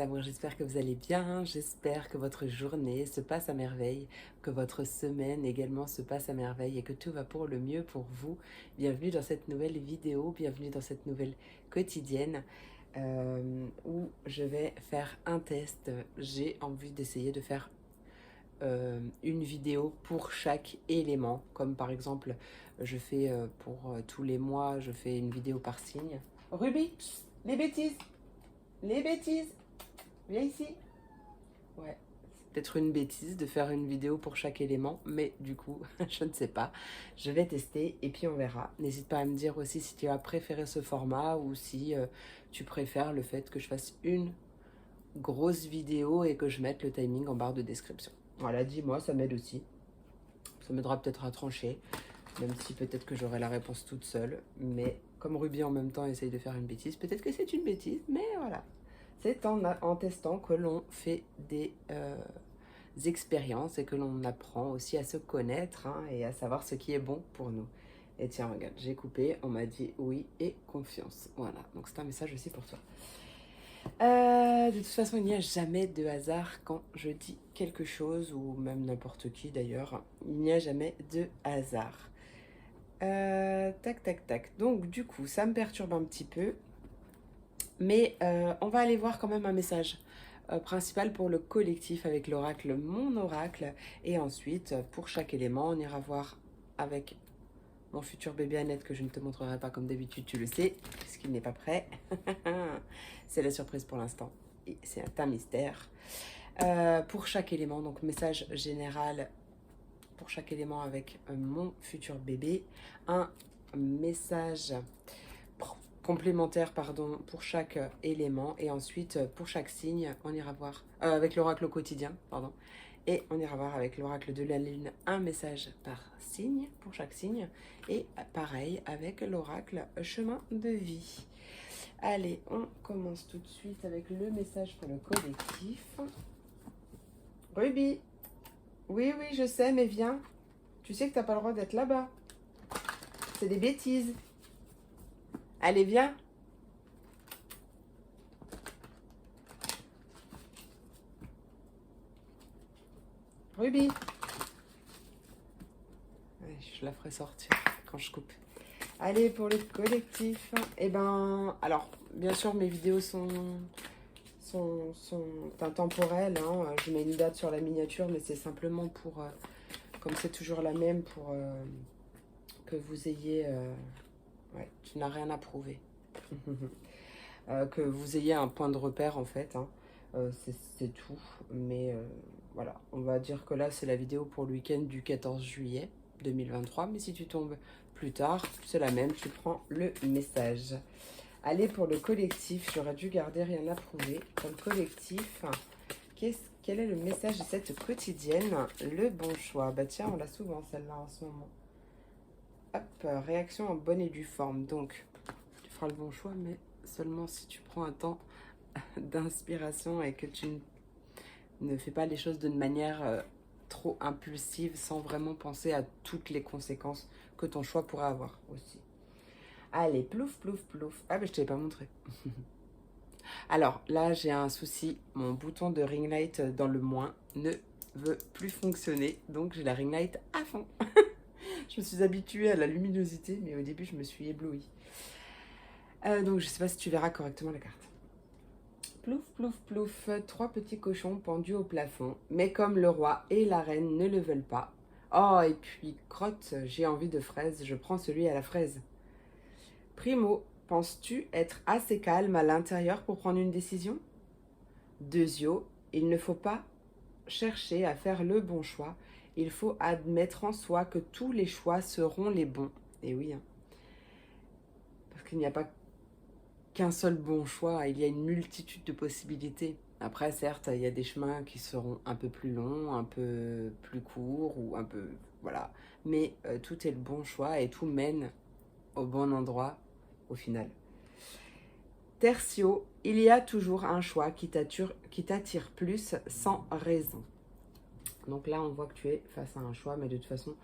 amours, j'espère que vous allez bien, j'espère que votre journée se passe à merveille, que votre semaine également se passe à merveille et que tout va pour le mieux pour vous. Bienvenue dans cette nouvelle vidéo, bienvenue dans cette nouvelle quotidienne où je vais faire un test. J'ai envie d'essayer de faire une vidéo pour chaque élément, comme par exemple je fais pour tous les mois, je fais une vidéo par signe. Ruby, les bêtises! Les bêtises, viens ici. Ouais, c'est peut-être une bêtise de faire une vidéo pour chaque élément, mais du coup, je ne sais pas. Je vais tester et puis on verra. N'hésite pas à me dire aussi si tu as préféré ce format ou si tu préfères le fait que je fasse une grosse vidéo et que je mette le timing en barre de description. Voilà, dis-moi, ça m'aide aussi. Ça m'aidera peut-être à trancher, même si peut-être que j'aurai la réponse toute seule. Mais comme Ruby en même temps essaye de faire une bêtise, peut-être que c'est une bêtise, mais voilà. C'est en testant que l'on fait des expériences et que l'on apprend aussi à se connaître et à savoir ce qui est bon pour nous. Et tiens, regarde, j'ai coupé, on m'a dit oui et confiance. Voilà, donc c'est un message aussi pour toi. De toute façon, il n'y a jamais de hasard quand je dis quelque chose, ou même n'importe qui d'ailleurs. Il n'y a jamais de hasard. Tac, tac, tac. Donc du coup, ça me perturbe un petit peu. Mais on va aller voir quand même un message principal pour le collectif avec l'oracle Mon Oracle. Et ensuite, pour chaque élément, on ira voir avec mon futur bébé Annette, que je ne te montrerai pas comme d'habitude, tu le sais, puisqu'il n'est pas prêt. C'est la surprise pour l'instant. Et c'est un mystère. Pour chaque élément, donc message général pour chaque élément avec mon futur bébé. Un message complémentaire pardon, pour chaque élément, et ensuite pour chaque signe on ira voir avec l'oracle au quotidien pardon, et on ira voir avec l'oracle de la lune un message par signe pour chaque signe, et pareil avec l'oracle chemin de vie. Allez, on commence tout de suite avec le message pour le collectif. Ruby, oui je sais, mais viens, tu sais que t'as pas le droit d'être là-bas, c'est des bêtises. Allez, viens. Ruby. Ouais, je la ferai sortir quand je coupe. Allez, pour le collectif. Eh ben, alors, bien sûr, mes vidéos sont intemporelles. Je mets une date sur la miniature, mais c'est simplement pour, comme c'est toujours la même, pour que vous ayez... ouais, tu n'as rien à prouver. Que vous ayez un point de repère, en fait. C'est tout. Mais voilà, on va dire que là, c'est la vidéo pour le week-end du 14 juillet 2023. Mais si tu tombes plus tard, c'est la même, tu prends le message. Allez, pour le collectif, j'aurais dû garder rien à prouver. Pour le collectif, quel est le message de cette quotidienne? Le bon choix. Bah tiens, on l'a souvent celle-là en ce moment. Hop, réaction en bonne et due forme. Donc, tu feras le bon choix, mais seulement si tu prends un temps d'inspiration et que tu ne fais pas les choses d'une manière trop impulsive, sans vraiment penser à toutes les conséquences que ton choix pourrait avoir aussi. Allez, plouf, plouf, plouf. Ah, mais je ne t'avais pas montré. Alors, là, j'ai un souci. Mon bouton de ring light dans le moins ne veut plus fonctionner. Donc, j'ai la ring light à fond. Je me suis habituée à la luminosité, mais au début, je me suis éblouie. Donc, je ne sais pas si tu verras correctement la carte. Plouf, plouf, plouf, 3 petits cochons pendus au plafond. Mais comme le roi et la reine ne le veulent pas. Oh, et puis, crotte, j'ai envie de fraise, je prends celui à la fraise. Primo, penses-tu être assez calme à l'intérieur pour prendre une décision? Deuxio, il ne faut pas chercher à faire le bon choix. Il faut admettre en soi que tous les choix seront les bons. Et oui, parce qu'il n'y a pas qu'un seul bon choix, il y a une multitude de possibilités. Après, certes, il y a des chemins qui seront un peu plus longs, un peu plus courts, ou un peu... Voilà. Mais tout est le bon choix et tout mène au bon endroit au final. Tertio, il y a toujours un choix qui t'attire plus sans raison. Donc là, on voit que tu es face à un choix, mais de toute façon,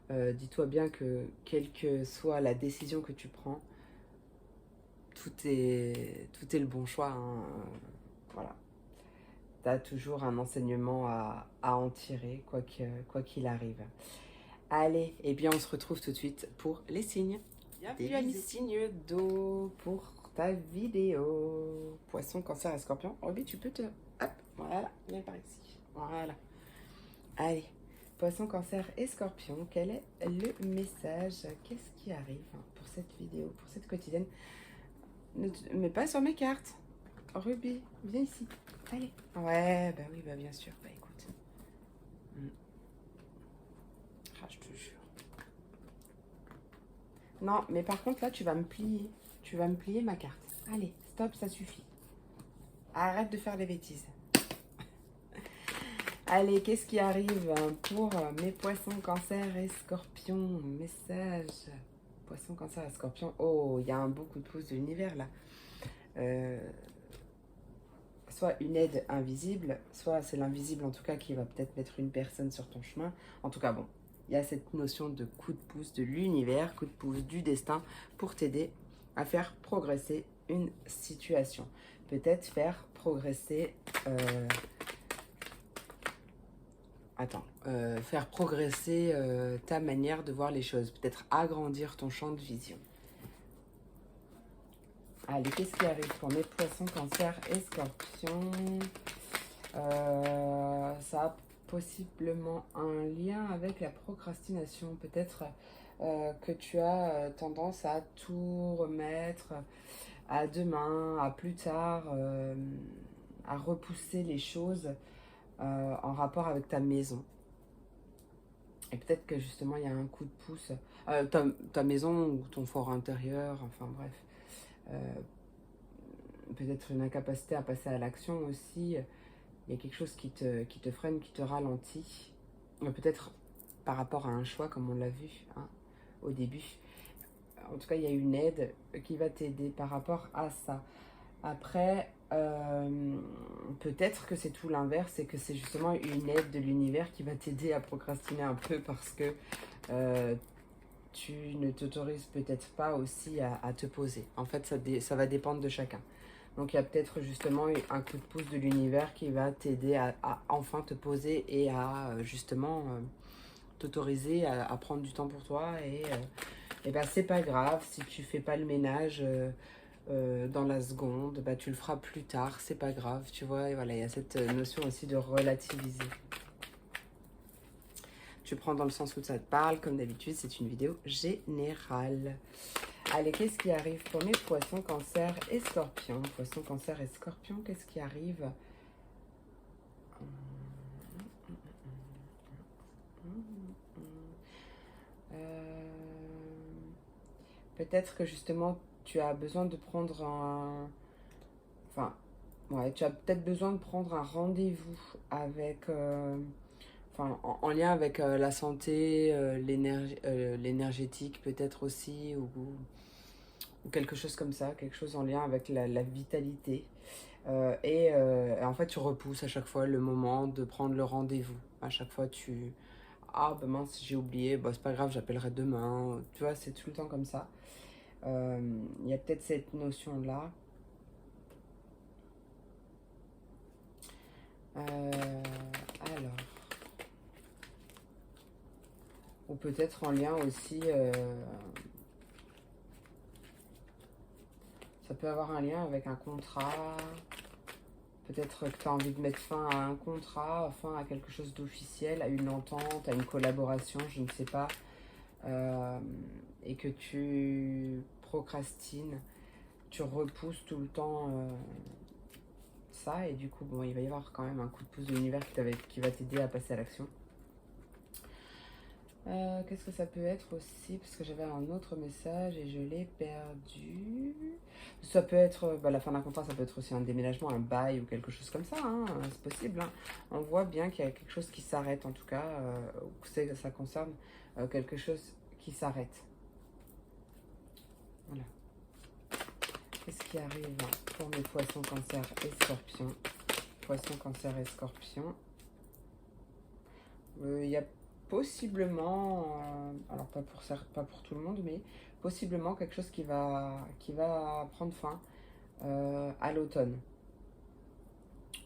dis-toi bien que quelle que soit la décision que tu prends, tout est le bon choix. Voilà. tu as toujours un enseignement à en tirer, quoi qu'il arrive. Allez, eh bien on se retrouve tout de suite pour les signes. Bienvenue à mes signes d'eau pour ta vidéo. Poisson, cancer et scorpion. Roby, tu peux te... Hop, voilà, viens par ici. Voilà. Allez, poisson, cancer et scorpion, quel est le message? Qu'est-ce qui arrive pour cette vidéo, pour cette quotidienne? Ne te mets pas sur mes cartes. Ruby, viens ici. Allez. Ouais, bah oui, bah bien sûr. Bah écoute. Ah, je te jure. Non, mais par contre, là, tu vas me plier. Tu vas me plier ma carte. Allez, stop, ça suffit. Arrête de faire les bêtises. Allez, qu'est-ce qui arrive pour mes poissons, cancer et scorpions? Message. Poisson, cancer et scorpion. Oh, il y a un beau coup de pouce de l'univers, là. Soit une aide invisible, soit c'est l'invisible, en tout cas, qui va peut-être mettre une personne sur ton chemin. En tout cas, bon, il y a cette notion de coup de pouce de l'univers, coup de pouce du destin, pour t'aider à faire progresser une situation. Peut-être faire progresser... faire progresser ta manière de voir les choses. Peut-être agrandir ton champ de vision. Allez, qu'est-ce qui arrive pour mes poissons, cancer et scorpions? Ça a possiblement un lien avec la procrastination. Peut-être que tu as tendance à tout remettre à demain, à plus tard, à repousser les choses en rapport avec ta maison. Et peut-être que justement il y a un coup de pouce, ta maison ou ton fort intérieur, enfin bref. Peut-être une incapacité à passer à l'action aussi. Il y a quelque chose qui te freine, qui te ralentit. Peut-être par rapport à un choix, comme on l'a vu au début. En tout cas, il y a une aide qui va t'aider par rapport à ça. Après, peut-être que c'est tout l'inverse et que c'est justement une aide de l'univers qui va t'aider à procrastiner un peu parce que tu ne t'autorises peut-être pas aussi à te poser. En fait, ça va dépendre de chacun. Donc, il y a peut-être justement un coup de pouce de l'univers qui va t'aider à enfin te poser et à justement t'autoriser à prendre du temps pour toi. Et ben, c'est pas grave si tu fais pas le ménage dans la seconde, bah, tu le feras plus tard, c'est pas grave, tu vois. Et voilà, il y a cette notion aussi de relativiser. Tu prends dans le sens où ça te parle, comme d'habitude, c'est une vidéo générale. Allez, qu'est-ce qui arrive pour mes poissons, cancer et scorpions? Poissons, cancer et scorpions, qu'est-ce qui arrive? Peut-être que justement, tu as besoin de prendre un... Enfin, ouais, tu as peut-être besoin de prendre un rendez-vous avec... Enfin, en lien avec la santé, l'énergétique peut-être aussi, ou quelque chose comme ça, quelque chose en lien avec la vitalité. Et en fait, tu repousses à chaque fois le moment de prendre le rendez-vous. À chaque fois, ah, bah mince, j'ai oublié, bah, c'est pas grave, j'appellerai demain. Tu vois, c'est tout le temps comme ça. Il y a peut-être cette notion-là. Alors... Ou peut-être en lien aussi... ça peut avoir un lien avec un contrat. Peut-être que tu as envie de mettre fin à un contrat, enfin à quelque chose d'officiel, à une entente, à une collaboration, je ne sais pas. Et que tu procrastines, tu repousses tout le temps ça. Et du coup, bon, il va y avoir quand même un coup de pouce de l'univers qui va t'aider à passer à l'action. Qu'est-ce que ça peut être aussi? Parce que j'avais un autre message et je l'ai perdu. Ça peut être la fin d'un contrat, ça peut être aussi un déménagement, un bail ou quelque chose comme ça. Hein, c'est possible. Hein. On voit bien qu'il y a quelque chose qui s'arrête, en tout cas, ou que ça concerne quelque chose qui s'arrête. Voilà. Qu'est-ce qui arrive pour mes poissons, cancer et scorpions? Poissons, cancer et scorpions. Il y a possiblement, alors pas pour tout le monde, mais possiblement quelque chose qui va prendre fin à l'automne.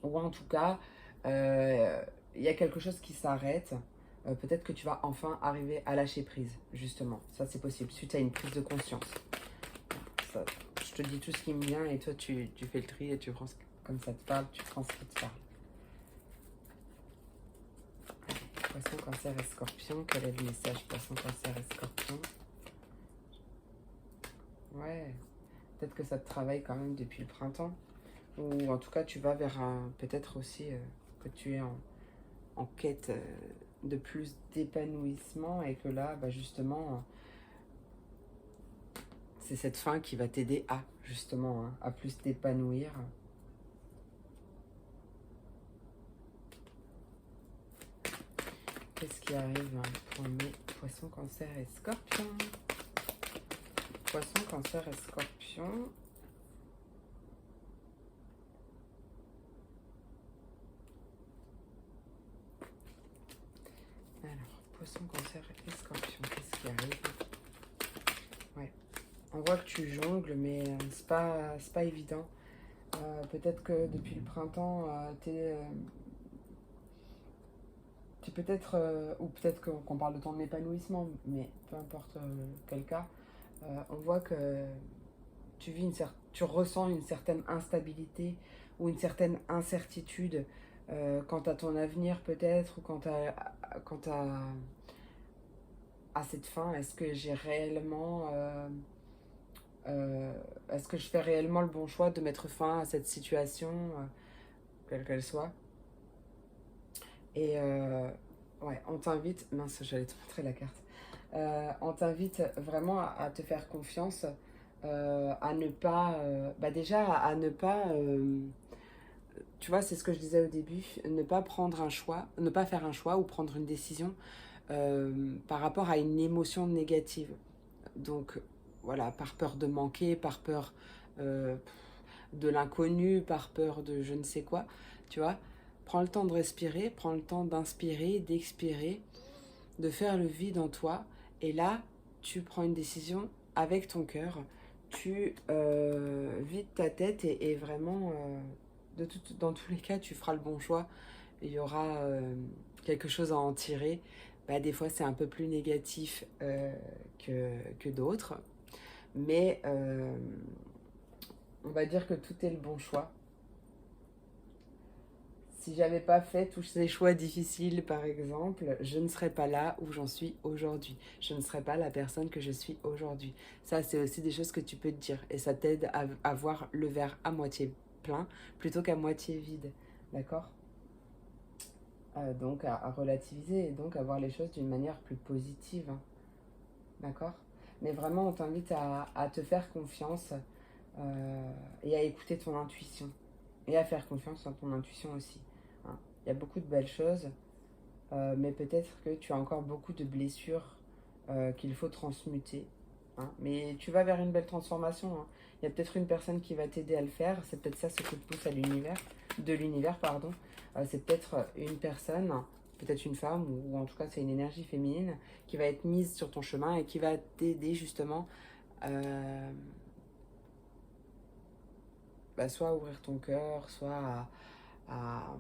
Ou en tout cas, il y a quelque chose qui s'arrête. Peut-être que tu vas enfin arriver à lâcher prise, justement. Ça, c'est possible, suite à une prise de conscience. Ça, je te dis tout ce qui me vient et toi, tu fais le tri et tu prends comme ça te parle, tu prends ce qui te parle. Poisson, Cancer et Scorpion, quel est le message Poisson, Cancer et Scorpion? Ouais, peut-être que ça te travaille quand même depuis le printemps. Ou en tout cas, tu vas vers un... Peut-être aussi que tu es en quête de plus d'épanouissement et que là, bah justement, c'est cette fin qui va t'aider à, justement, à plus t'épanouir. Qu'est-ce qui arrive pour mes poissons, Cancer et Scorpion? Poisson, Cancer et Scorpion. Alors, Poisson, Cancer et Scorpion, qu'est-ce qui arrive? Ouais, on voit que tu jongles, mais c'est pas évident. Peut-être que depuis le printemps, t'es peut-être, ou peut-être qu'on parle de ton épanouissement, mais peu importe quel cas, on voit que tu ressens une certaine instabilité ou une certaine incertitude quant à ton avenir peut-être, ou quant à cette fin. Est-ce que j'ai réellement... est-ce que je fais réellement le bon choix de mettre fin à cette situation, quelle qu'elle soit? Et ouais, on t'invite... Mince, j'allais te montrer la carte. On t'invite vraiment à te faire confiance, à ne pas... bah déjà, à ne pas... tu vois, c'est ce que je disais au début, ne pas prendre un choix, ne pas faire un choix ou prendre une décision par rapport à une émotion négative. Donc, voilà, par peur de manquer, par peur euh, de l'inconnu, par peur de je ne sais quoi, tu vois. Prends le temps de respirer, prends le temps d'inspirer, d'expirer, de faire le vide en toi. Et là, tu prends une décision avec ton cœur. Tu vides ta tête et vraiment, dans tous les cas, tu feras le bon choix. Il y aura quelque chose à en tirer. Bah, des fois, c'est un peu plus négatif que d'autres. Mais on va dire que tout est le bon choix. Si j'avais pas fait tous ces choix difficiles, par exemple, je ne serais pas là où j'en suis aujourd'hui. Je ne serais pas la personne que je suis aujourd'hui. Ça, c'est aussi des choses que tu peux te dire. Et ça t'aide à voir le verre à moitié plein plutôt qu'à moitié vide. D'accord? Donc, à relativiser et donc à voir les choses d'une manière plus positive. Hein. D'accord? Mais vraiment, on t'invite à te faire confiance et à écouter ton intuition. Et à faire confiance en ton intuition aussi. Hein. Il y a beaucoup de belles choses, mais peut-être que tu as encore beaucoup de blessures qu'il faut transmuter. Hein. Mais tu vas vers une belle transformation. Hein. Il y a peut-être une personne qui va t'aider à le faire. C'est peut-être ça ce coup de pouce de l'univers, pardon. C'est peut-être une personne, peut-être une femme, ou en tout cas c'est une énergie féminine qui va être mise sur ton chemin et qui va t'aider justement bah, soit à ouvrir ton cœur, soit à,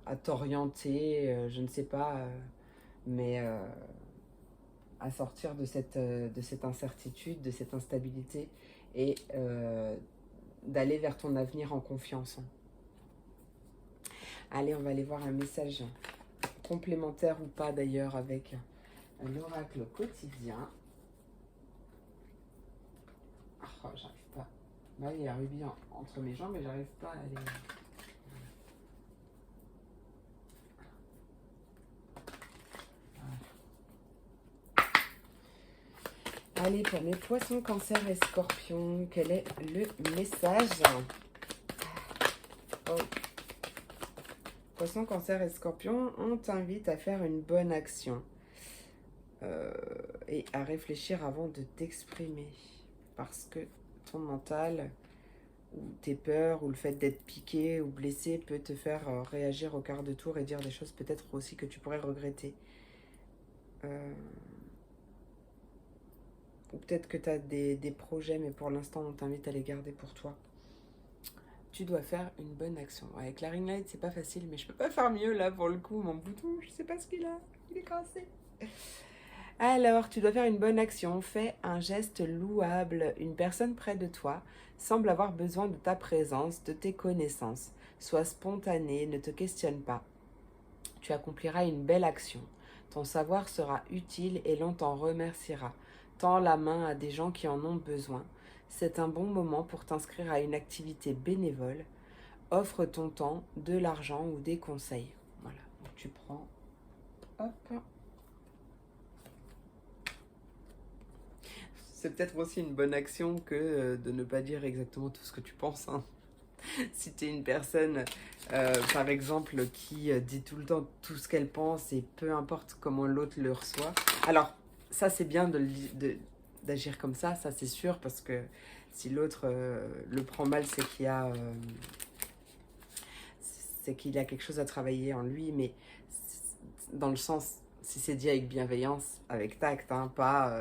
à t'orienter, je ne sais pas, mais à sortir de cette incertitude, de cette instabilité et d'aller vers ton avenir en confiance. Allez, on va aller voir un message complémentaire ou pas d'ailleurs avec l'oracle quotidien. Oh, j'arrive pas. Là, il y a un rubis entre mes jambes et j'arrive pas à aller. Allez, pour mes poissons, cancer et scorpions, quel est le message? Oh. Poissons, cancer et scorpions, on t'invite à faire une bonne action et à réfléchir avant de t'exprimer. Parce que ton mental, ou tes peurs, ou le fait d'être piqué ou blessé peut te faire réagir au quart de tour et dire des choses peut-être aussi que tu pourrais regretter. Ou peut-être que tu as des projets, mais pour l'instant, on t'invite à les garder pour toi. tu dois faire une bonne action. Ouais, avec la ring light, c'est pas facile, mais je peux pas faire mieux là pour le coup. Mon bouton, je sais pas ce qu'il a. Il est cassé. Alors, tu dois faire une bonne action. Fais un geste louable. Une personne près de toi semble avoir besoin de ta présence, de tes connaissances. Sois spontané, ne te questionne pas. Tu accompliras une belle action. Ton savoir sera utile et l'on t'en remerciera. Tends la main à des gens qui en ont besoin. C'est un bon moment pour t'inscrire à une activité bénévole. Offre ton temps, de l'argent ou des conseils. Voilà, donc tu prends, hop. C'est peut-être aussi une bonne action que de ne pas dire exactement tout ce que tu penses, hein. Si tu es une personne, par exemple, qui dit tout le temps tout ce qu'elle pense et peu importe comment l'autre le reçoit. Alors, ça c'est bien d'agir comme ça c'est sûr, parce que si l'autre le prend mal, c'est qu'il a quelque chose à travailler en lui, mais dans le sens, si c'est dit avec bienveillance, avec tact, hein, pas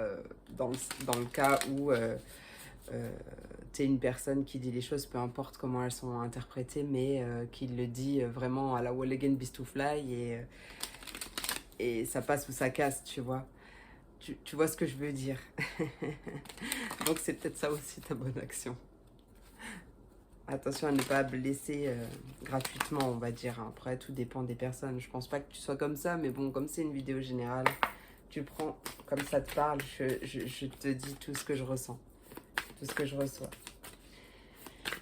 dans le cas où tu es une personne qui dit les choses, peu importe comment elles sont interprétées, mais qui le dit vraiment à la wall again beast to fly, et ça passe ou ça casse, tu vois. Tu vois ce que je veux dire. Donc c'est peut-être ça aussi ta bonne action. Attention à ne pas blesser gratuitement, on va dire. Après, tout dépend des personnes. Je pense pas que tu sois comme ça, mais bon, comme c'est une vidéo générale, tu prends comme ça te parle, je te dis tout ce que je ressens, tout ce que je reçois.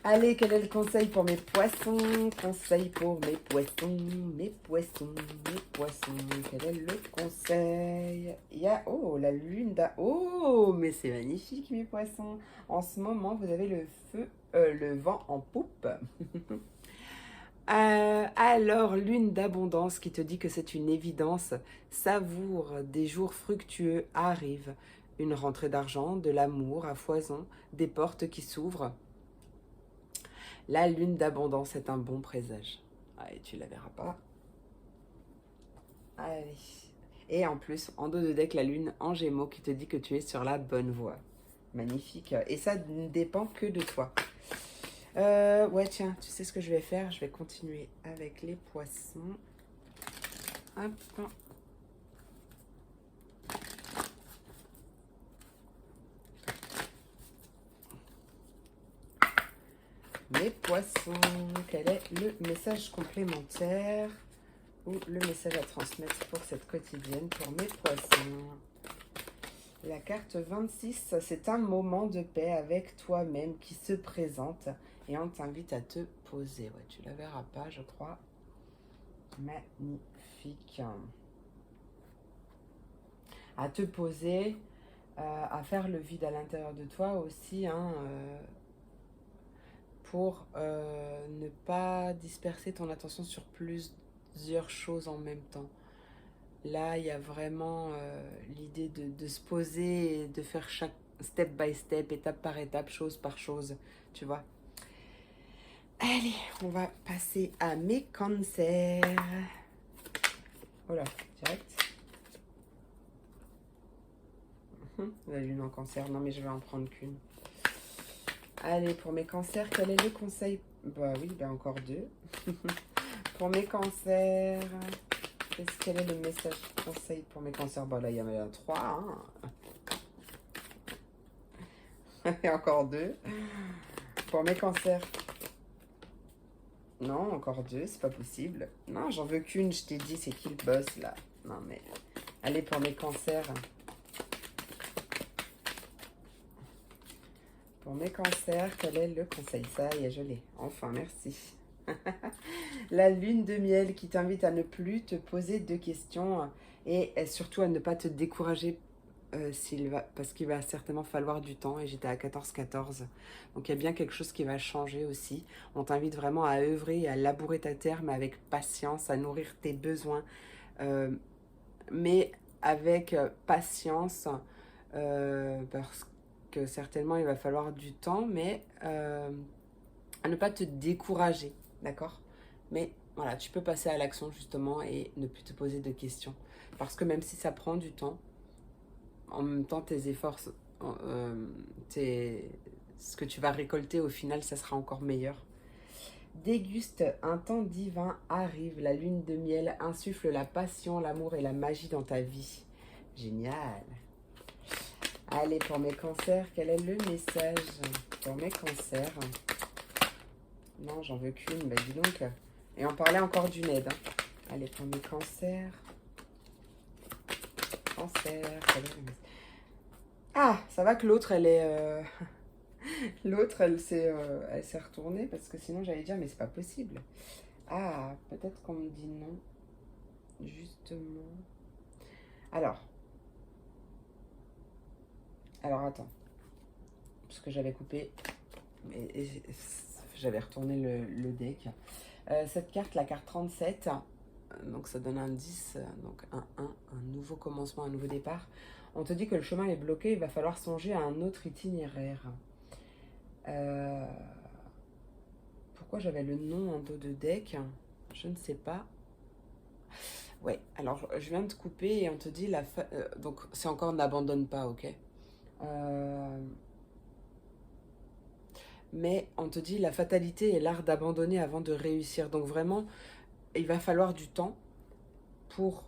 Allez, quel est le conseil pour mes poissons? Conseil pour mes poissons, mes poissons, mes poissons. Quel est le conseil? Il y a, oh, la lune oh, mais c'est magnifique, mes poissons. En ce moment, vous avez le vent en poupe. Alors, lune d'abondance qui te dit que c'est une évidence. Savoure, des jours fructueux arrivent. Une rentrée d'argent, de l'amour à foison, des portes qui s'ouvrent. La lune d'abondance est un bon présage. Allez, tu la verras pas. Allez. Et en plus, en dos de deck, la lune en gémeaux qui te dit que tu es sur la bonne voie. Magnifique. Et ça ne dépend que de toi. Ouais, tiens, tu sais ce que je vais faire? Je vais continuer avec les poissons. Hop. Mes poissons, quel est le message complémentaire ou le message à transmettre pour cette quotidienne pour mes poissons? La carte 26, c'est un moment de paix avec toi-même qui se présente et on t'invite à te poser. Ouais, tu la verras pas, je crois. Magnifique. À te poser, à faire le vide à l'intérieur de toi aussi, hein, pour ne pas disperser ton attention sur plusieurs choses en même temps. Là, il y a vraiment l'idée de se poser et de faire chaque step by step, étape par étape, chose par chose, tu vois. Allez, on va passer à mes cancers. Voilà, direct. La lune en cancer, non mais je vais en prendre qu'une. Allez, pour mes cancers, quel est le conseil? Bah oui, bah encore deux. Pour mes cancers, quel est le message conseil pour mes cancers? Bah là, il y en a trois. Hein. Et encore deux. Pour mes cancers. Non, encore deux, c'est pas possible. Non, j'en veux qu'une, je t'ai dit, c'est qui le boss là? Non mais, allez, pour mes cancers. Pour mes cancers, quel est le conseil? Ça y est, je l'ai. Enfin, merci. La lune de miel qui t'invite à ne plus te poser de questions et surtout à ne pas te décourager parce qu'il va certainement falloir du temps, et j'étais à 14-14. Donc il y a bien quelque chose qui va changer aussi. On t'invite vraiment à œuvrer et à labourer ta terre, mais avec patience, à nourrir tes besoins, mais avec patience, parce que certainement il va falloir du temps, mais à ne pas te décourager, d'accord? Mais voilà, tu peux passer à l'action justement et ne plus te poser de questions. Parce que même si ça prend du temps, en même temps tes efforts, ce que tu vas récolter au final, ça sera encore meilleur. Déguste, un temps divin arrive. La lune de miel insuffle la passion, l'amour et la magie dans ta vie. Génial. Allez, pour mes cancers, quel est le message pour mes cancers? Non, j'en veux qu'une, bah dis donc. Et on parlait encore d'une aide. Hein. Allez, pour mes cancers. Cancer, quel est le message? Ah, ça va que l'autre, elle est... L'autre, elle s'est retournée parce que sinon j'allais dire, mais c'est pas possible. Ah, peut-être qu'on me dit non. Justement. Alors attends. Parce que j'avais coupé. J'avais retourné le deck. Cette carte, la carte 37, donc ça donne un 10, donc un 1, un nouveau commencement, un nouveau départ. On te dit que le chemin est bloqué, il va falloir songer à un autre itinéraire. Pourquoi j'avais le nom en dos de deck? Je ne sais pas. Ouais, alors je viens de couper et on te dit donc c'est encore n'abandonne pas, ok? Mais on te dit la fatalité est l'art d'abandonner avant de réussir. Donc vraiment, il va falloir du temps pour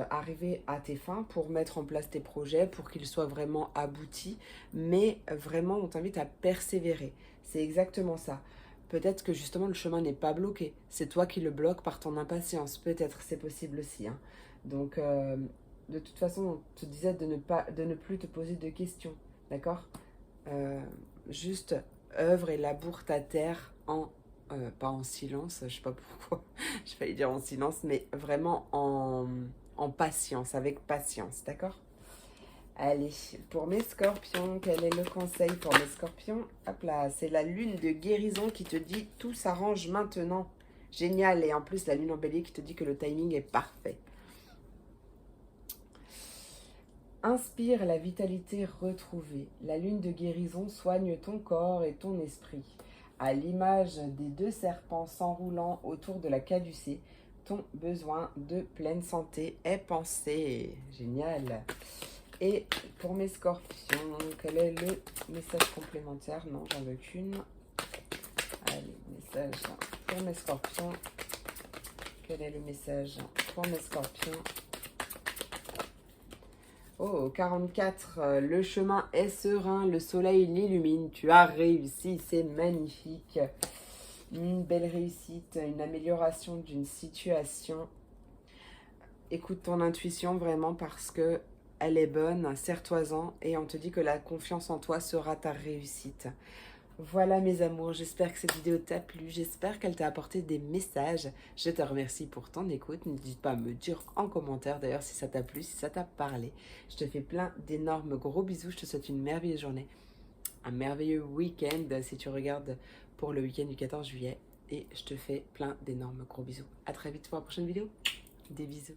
arriver à tes fins, pour mettre en place tes projets, pour qu'ils soient vraiment aboutis. Mais vraiment, on t'invite à persévérer. C'est exactement ça. Peut-être que justement le chemin n'est pas bloqué. C'est toi qui le bloques par ton impatience. Peut-être, c'est possible aussi. Hein. Donc, de toute façon, on te disait de ne plus te poser de questions. D'accord? Juste œuvre et laboure ta terre pas en silence, je sais pas pourquoi, je failli dire en silence, mais vraiment en patience, avec patience, d'accord? Allez, pour mes scorpions, quel est le conseil pour mes scorpions? Hop là, c'est la lune de guérison qui te dit tout s'arrange maintenant. Génial, et en plus la lune en bélier qui te dit que le timing est parfait. Inspire la vitalité retrouvée. La lune de guérison soigne ton corps et ton esprit. À l'image des deux serpents s'enroulant autour de la caducée, ton besoin de pleine santé est pensé. Génial. Et pour mes scorpions, quel est le message complémentaire? Non, j'en veux qu'une. Allez, message pour mes scorpions. Quel est le message pour mes scorpions? Oh, 44, le chemin est serein, le soleil l'illumine, tu as réussi, c'est magnifique. Une belle réussite, une amélioration d'une situation. Écoute ton intuition vraiment parce que elle est bonne, serre-toi-en et on te dit que la confiance en toi sera ta réussite. Voilà mes amours, j'espère que cette vidéo t'a plu, j'espère qu'elle t'a apporté des messages. Je te remercie pour ton écoute, n'hésite pas à me dire en commentaire d'ailleurs si ça t'a plu, si ça t'a parlé. Je te fais plein d'énormes gros bisous, je te souhaite une merveilleuse journée, un merveilleux week-end si tu regardes pour le week-end du 14 juillet. Et je te fais plein d'énormes gros bisous. À très vite pour la prochaine vidéo, des bisous.